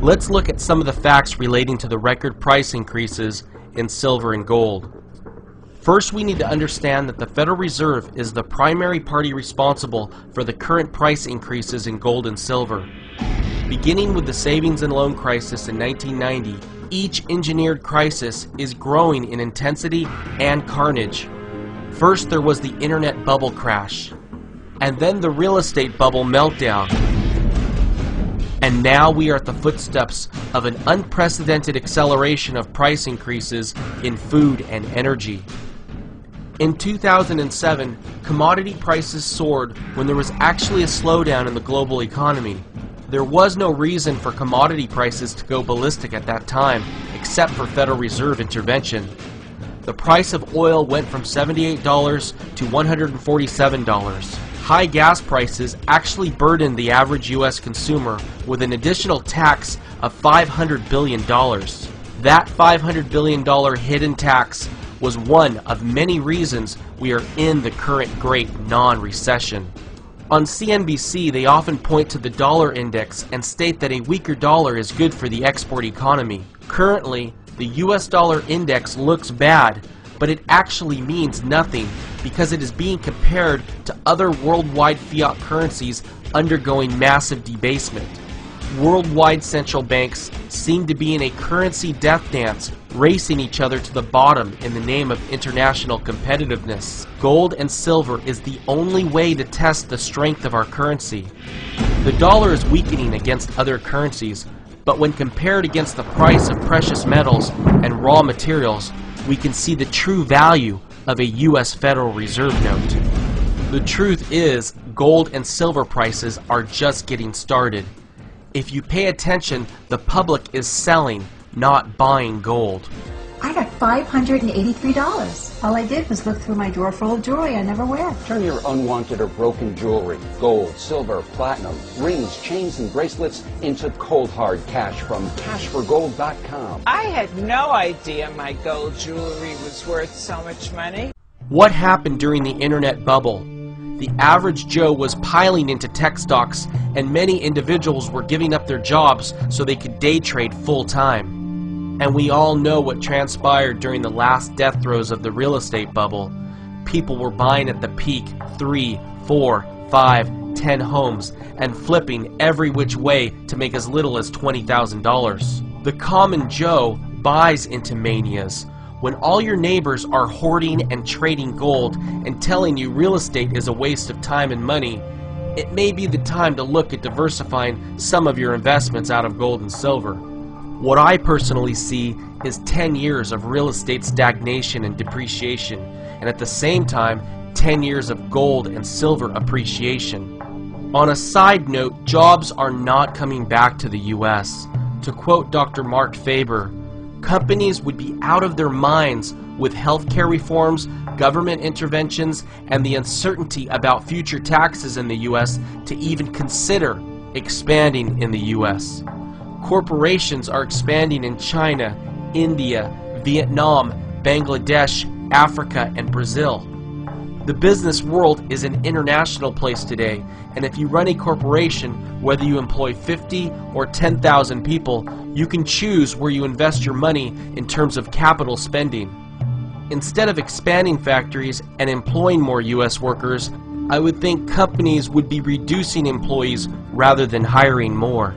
Let's look at some of the facts relating to the record price increases in silver and gold. First, we need to understand that the Federal Reserve is the primary party responsible for the current price increases in gold and silver. Beginning with the savings and loan crisis in 1990, each engineered crisis is growing in intensity and carnage. First, there was the internet bubble crash, and then the real estate bubble meltdown. And now we are at the footsteps of an unprecedented acceleration of price increases in food and energy. In 2007, commodity prices soared when there was actually a slowdown in the global economy. There was no reason for commodity prices to go ballistic at that time, except for Federal Reserve intervention. The price of oil went from $78 to $147. High gas prices actually burdened the average U.S. consumer with an additional tax of $500 billion. That $500 billion hidden tax was one of many reasons we are in the current great non-recession. On CNBC, they often point to the dollar index and state that a weaker dollar is good for the export economy. Currently, the US dollar index looks bad, but it actually means nothing because it is being compared to other worldwide fiat currencies undergoing massive debasement. Worldwide central banks seem to be in a currency death dance, racing each other to the bottom in the name of international competitiveness. Gold and silver is the only way to test the strength of our currency. The dollar is weakening against other currencies, but when compared against the price of precious metals and raw materials, we can see the true value of a U.S. Federal Reserve note. The truth is, gold and silver prices are just getting started. If you pay attention, the public is selling, not buying gold. I got $583. All I did was look through my drawer full of jewelry I never wear. Turn your unwanted or broken jewelry, gold, silver, platinum, rings, chains, and bracelets into cold hard cash from cashforgold.com. I had no idea my gold jewelry was worth so much money. What happened during the internet bubble? The average Joe was piling into tech stocks, and many individuals were giving up their jobs so they could day trade full-time. And we all know what transpired during the last death throes of the real estate bubble. People were buying at the peak 3, 4, 5, 10 homes and flipping every which way to make as little as $20,000. The common Joe buys into manias. When all your neighbors are hoarding and trading gold and telling you real estate is a waste of time and money, it may be the time to look at diversifying some of your investments out of gold and silver. What I personally see is 10 years of real estate stagnation and depreciation, and at the same time, 10 years of gold and silver appreciation. On a side note, jobs are not coming back to the U.S. To quote Dr. Mark Faber, companies would be out of their minds with healthcare reforms, government interventions, and the uncertainty about future taxes in the U.S. to even consider expanding in the U.S. Corporations are expanding in China, India, Vietnam, Bangladesh, Africa, and Brazil. The business world is an international place today, and if you run a corporation, whether you employ 50 or 10,000 people, you can choose where you invest your money in terms of capital spending. Instead of expanding factories and employing more U.S. workers, I would think companies would be reducing employees rather than hiring more.